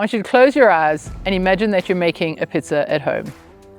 I want you to close your eyes and imagine that you're making a pizza at home.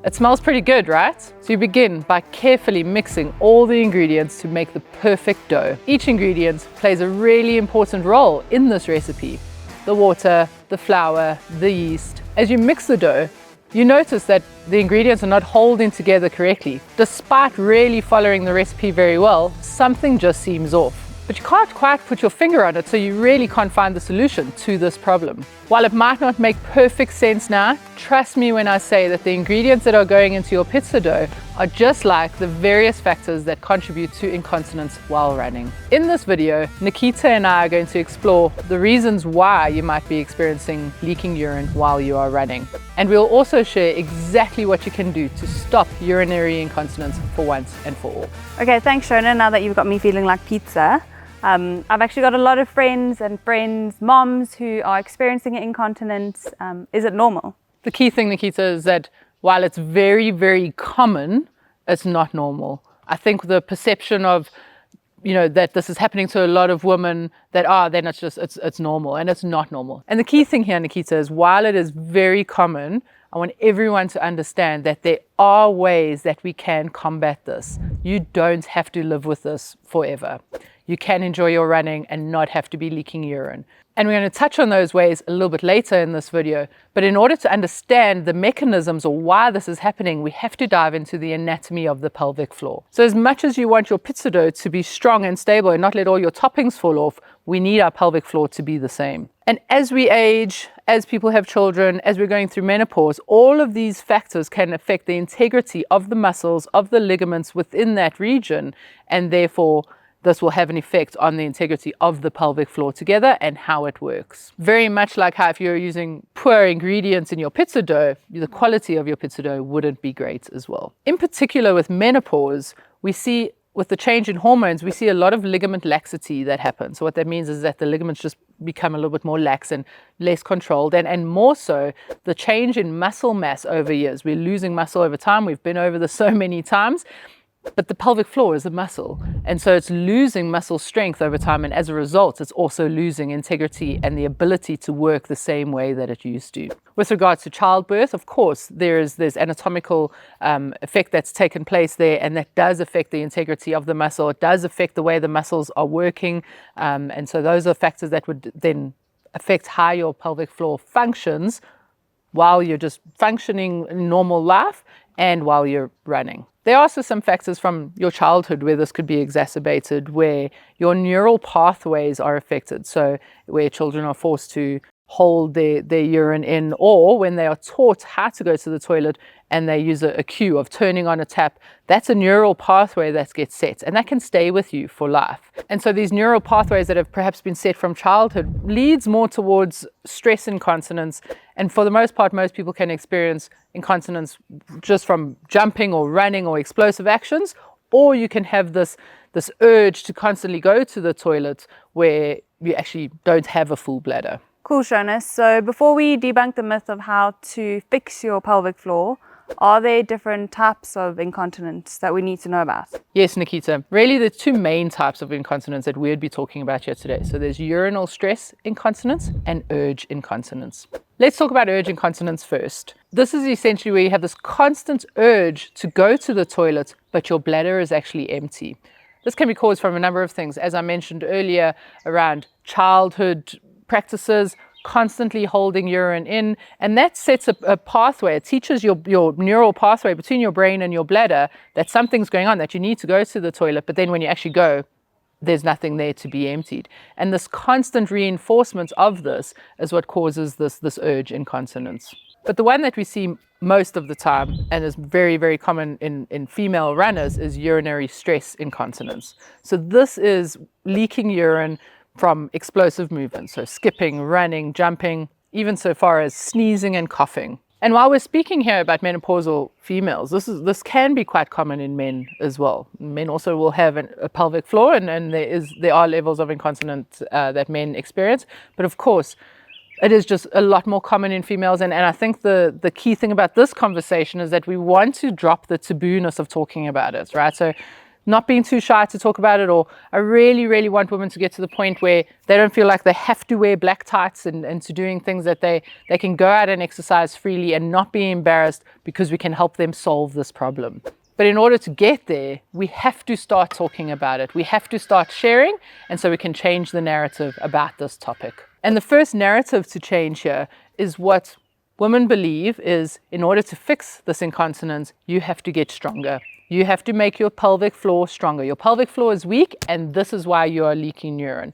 It smells pretty good, right? So you begin by carefully mixing all the ingredients to make the perfect dough. Each ingredient plays a really important role in this recipe. The water, the flour, the yeast. As you mix the dough, you notice that the ingredients are not holding together correctly. Despite really following the recipe very well, something just seems off. But you can't quite put your finger on it, so you really can't find the solution to this problem. While it might not make perfect sense now, trust me when I say that the ingredients that are going into your pizza dough are just like the various factors that contribute to incontinence while running. In this video, Nikita and I are going to explore the reasons why you might be experiencing leaking urine while you are running. And we'll also share exactly what you can do to stop urinary incontinence for once and for all. Okay, thanks Shona, now that you've got me feeling like pizza. I've actually got a lot of friends, moms who are experiencing incontinence. Is it normal? The key thing, Nikita, is that while it's very, very common, it's not normal. I think the perception of, that this is happening to a lot of women, that, then it's normal, and it's not normal. And the key thing here, Nikita, is while it is very common, I want everyone to understand that there are ways that we can combat this. You don't have to live with this forever. You can enjoy your running and not have to be leaking urine. And we're going to touch on those ways a little bit later in this video. But in order to understand the mechanisms or why this is happening, we have to dive into the anatomy of the pelvic floor. So as much as you want your pizza dough to be strong and stable and not let all your toppings fall off, we need our pelvic floor to be the same. And as we age, as people have children, as we're going through menopause, all of these factors can affect the integrity of the muscles, of the ligaments within that region, and therefore this will have an effect on the integrity of the pelvic floor together and how it works. Very much like how if you're using poor ingredients in your pizza dough, the quality of your pizza dough wouldn't be great as well. In particular with menopause, we see with the change in hormones, we see a lot of ligament laxity that happens. So what that means is that the ligaments just become a little bit more lax and less controlled, and more so the change in muscle mass over years. We're losing muscle over time. We've been over this so many times. But the pelvic floor is a muscle, and so it's losing muscle strength over time, and as a result it's also losing integrity and the ability to work the same way that it used to. With regards to childbirth, of course there's anatomical effect that's taken place there, and that does affect the integrity of the muscle. It does affect the way the muscles are working, and so those are factors that would then affect how your pelvic floor functions while you're just functioning in normal life and while you're running. There are also some factors from your childhood where this could be exacerbated, where your neural pathways are affected. So where children are forced to hold their urine in, or when they are taught how to go to the toilet and they use a cue of turning on a tap, that's a neural pathway that gets set, and that can stay with you for life. And so these neural pathways that have perhaps been set from childhood leads more towards stress incontinence. And for the most part, most people can experience incontinence just from jumping or running or explosive actions, or you can have this urge to constantly go to the toilet where you actually don't have a full bladder. Cool, Shona. So before we debunk the myth of how to fix your pelvic floor, are there different types of incontinence that we need to know about? Yes, Nikita. Really, the two main types of incontinence that we'd be talking about here today. So there's urinal stress incontinence and urge incontinence. Let's talk about urge incontinence first. This is essentially where you have this constant urge to go to the toilet, but your bladder is actually empty. This can be caused from a number of things, as I mentioned earlier, around childhood practices, constantly holding urine in, and that sets a pathway. It teaches your neural pathway between your brain and your bladder that something's going on, that you need to go to the toilet, but then when you actually go, there's nothing there to be emptied. And this constant reinforcement of this is what causes this urge incontinence. But the one that we see most of the time and is very, very common in female runners is urinary stress incontinence. So this is leaking urine from explosive movements, so skipping, running, jumping, even so far as sneezing and coughing. And while we're speaking here about menopausal females, this can be quite common in men as well. Men also will have a pelvic floor, and there are levels of incontinence that men experience. But of course, it is just a lot more common in females. And I think the key thing about this conversation is that we want to drop the tabooness of talking about it, right? So not being too shy to talk about it, or I really, really want women to get to the point where they don't feel like they have to wear black tights and to doing things that they can go out and exercise freely and not be embarrassed, because we can help them solve this problem. But in order to get there, we have to start talking about it. We have to start sharing, and so we can change the narrative about this topic. And the first narrative to change here is what women believe is, in order to fix this incontinence, you have to get stronger. You have to make your pelvic floor stronger. Your pelvic floor is weak, and this is why you are leaking urine.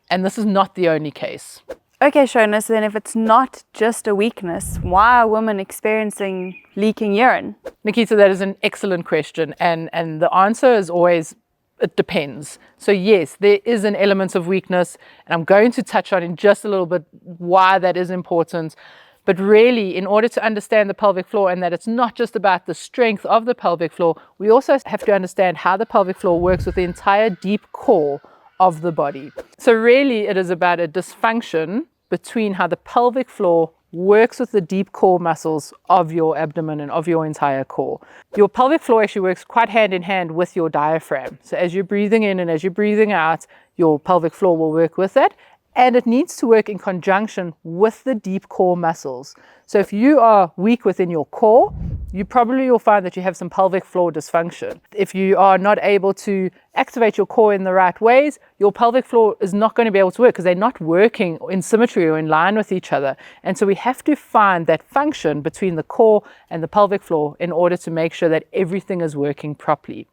And this is not the only case. Okay, Shona, so then if it's not just a weakness, why are women experiencing leaking urine? Nikita, that is an excellent question. And the answer is always, it depends. So yes, there is an element of weakness, and I'm going to touch on in just a little bit why that is important. But really, in order to understand the pelvic floor, and that it's not just about the strength of the pelvic floor, we also have to understand how the pelvic floor works with the entire deep core of the body. So really, it is about a dysfunction between how the pelvic floor works with the deep core muscles of your abdomen and of your entire core. Your pelvic floor actually works quite hand in hand with your diaphragm. So as you're breathing in and as you're breathing out, your pelvic floor will work with it. And it needs to work in conjunction with the deep core muscles. So if you are weak within your core, you probably will find that you have some pelvic floor dysfunction. If you are not able to activate your core in the right ways, your pelvic floor is not going to be able to work, because they're not working in symmetry or in line with each other. And so we have to find that function between the core and the pelvic floor in order to make sure that everything is working properly.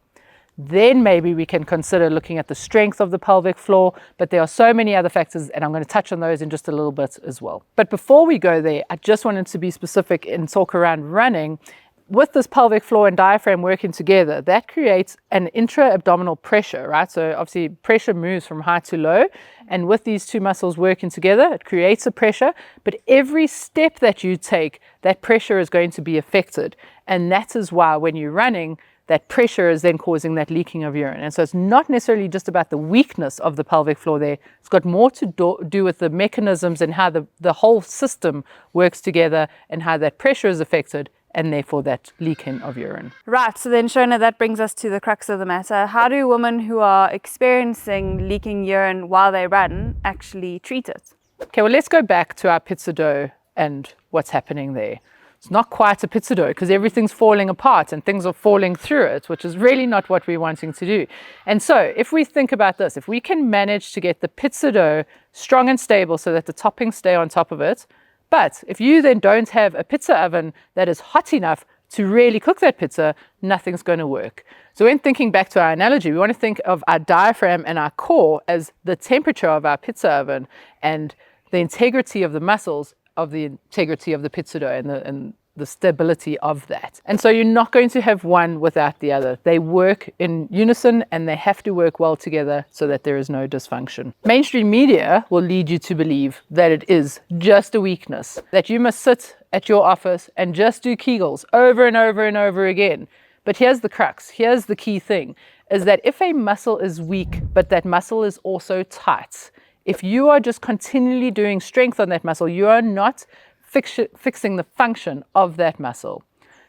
Then maybe we can consider looking at the strength of the pelvic floor, but there are so many other factors, and I'm going to touch on those in just a little bit as well. But before we go there, I just wanted to be specific and talk around running. With this pelvic floor and diaphragm working together, that creates an intra-abdominal pressure, right? So obviously pressure moves from high to low, and with these two muscles working together, it creates a pressure, but every step that you take, that pressure is going to be affected. And that is why when you're running, that pressure is then causing that leaking of urine. And so it's not necessarily just about the weakness of the pelvic floor there. It's got more to do with the mechanisms and how the whole system works together and how that pressure is affected, and therefore that leaking of urine. Right, so then Shona, that brings us to the crux of the matter. How do women who are experiencing leaking urine while they run actually treat it? Okay, well, let's go back to our pizza dough and what's happening there. It's not quite a pizza dough, because everything's falling apart and things are falling through it, which is really not what we're wanting to do. And so if we think about this, if we can manage to get the pizza dough strong and stable so that the toppings stay on top of it, but if you then don't have a pizza oven that is hot enough to really cook that pizza, nothing's going to work. So when thinking back to our analogy, we want to think of our diaphragm and our core as the temperature of our pizza oven, and the integrity of the muscles of the integrity of the pizza dough and the stability of that. And so you're not going to have one without the other. They work in unison, and they have to work well together so that there is no dysfunction. Mainstream media will lead you to believe that it is just a weakness, that you must sit at your office and just do Kegels over and over and over again. But here's the crux, here's the key thing, is that if a muscle is weak, but that muscle is also tight, if you are just continually doing strength on that muscle, you are not fixing the function of that muscle.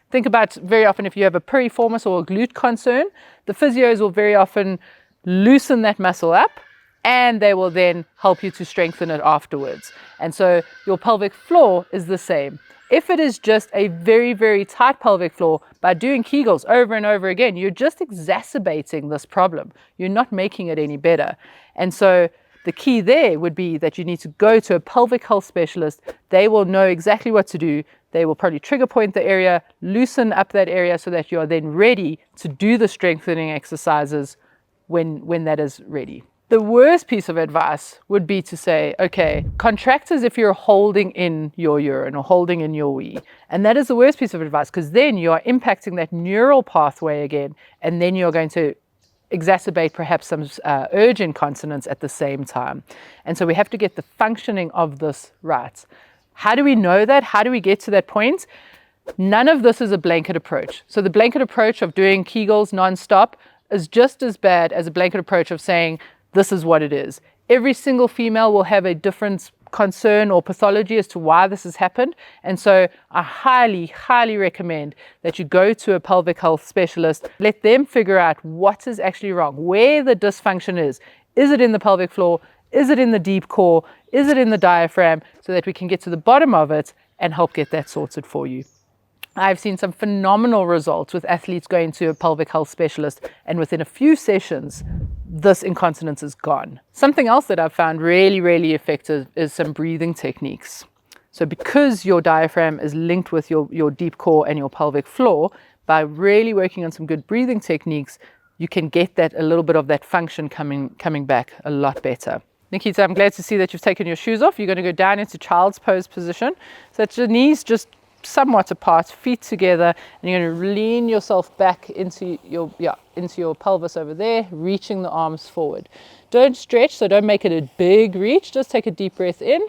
Think about very often if you have a piriformis or a glute concern, the physios will very often loosen that muscle up, and they will then help you to strengthen it afterwards. And so your pelvic floor is the same. If it is just a very, very tight pelvic floor, by doing Kegels over and over again, you're just exacerbating this problem. You're not making it any better. And so the key there would be that you need to go to a pelvic health specialist. They will know exactly what to do. They will probably trigger point the area, loosen up that area so that you are then ready to do the strengthening exercises when that is ready. The worst piece of advice would be to say, okay, contract as if you're holding in your urine or holding in your wee. And that is the worst piece of advice, because then you are impacting that neural pathway again, and then you're going to exacerbate perhaps some urge incontinence at the same time. And so we have to get the functioning of this right. How do we know that? How do we get to that point? None of this is a blanket approach. So the blanket approach of doing Kegels nonstop is just as bad as a blanket approach of saying, this is what it is. Every single female will have a different concern or pathology as to why this has happened. And so I highly, highly recommend that you go to a pelvic health specialist, let them figure out what is actually wrong, where the dysfunction is. Is it in the pelvic floor? Is it in the deep core? Is it in the diaphragm? So that we can get to the bottom of it and help get that sorted for you. I've seen some phenomenal results with athletes going to a pelvic health specialist, and within a few sessions, this incontinence is gone. Something else that I've found really, really effective is some breathing techniques. So because your diaphragm is linked with your deep core and your pelvic floor, by really working on some good breathing techniques, you can get that a little bit of that function coming back a lot better. Nikita, I'm glad to see that you've taken your shoes off. You're going to go down into child's pose position. So that your knees just somewhat apart, feet together, and you're going to lean yourself back into your pelvis over there, reaching the arms forward. Don't stretch, so don't make it a big reach. Just take a deep breath in,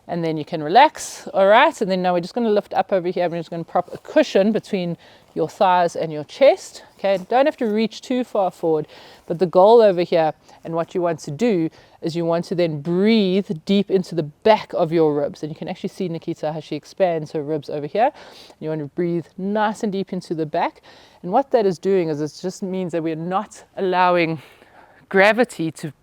and then you can relax. All right, and then now we're just going to lift up over here. We're just going to prop a cushion between your thighs and your chest. Okay, don't have to reach too far forward, but the goal over here and what you want to do is you want to then breathe deep into the back of your ribs. And you can actually see Nikita how she expands her ribs over here. You want to breathe nice and deep into the back. And what that is doing is it just means that we're not allowing gravity to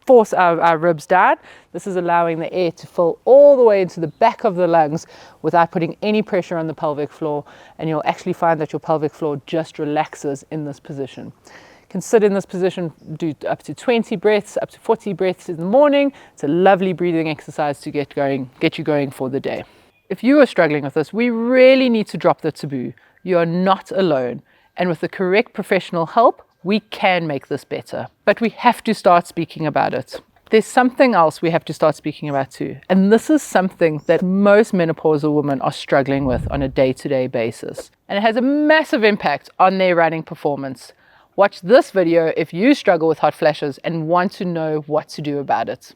force our ribs down. This is allowing the air to fill all the way into the back of the lungs without putting any pressure on the pelvic floor, and you'll actually find that your pelvic floor just relaxes in this position. You can sit in this position, do up to 20 breaths, up to 40 breaths in the morning. It's a lovely breathing exercise to get you going for the day. If you are struggling with this, we really need to drop the taboo. You are not alone, and with the correct professional help, we can make this better, but we have to start speaking about it. There's something else we have to start speaking about too, and this is something that most menopausal women are struggling with on a day-to-day basis, and it has a massive impact on their running performance. Watch this video if you struggle with hot flashes and want to know what to do about it.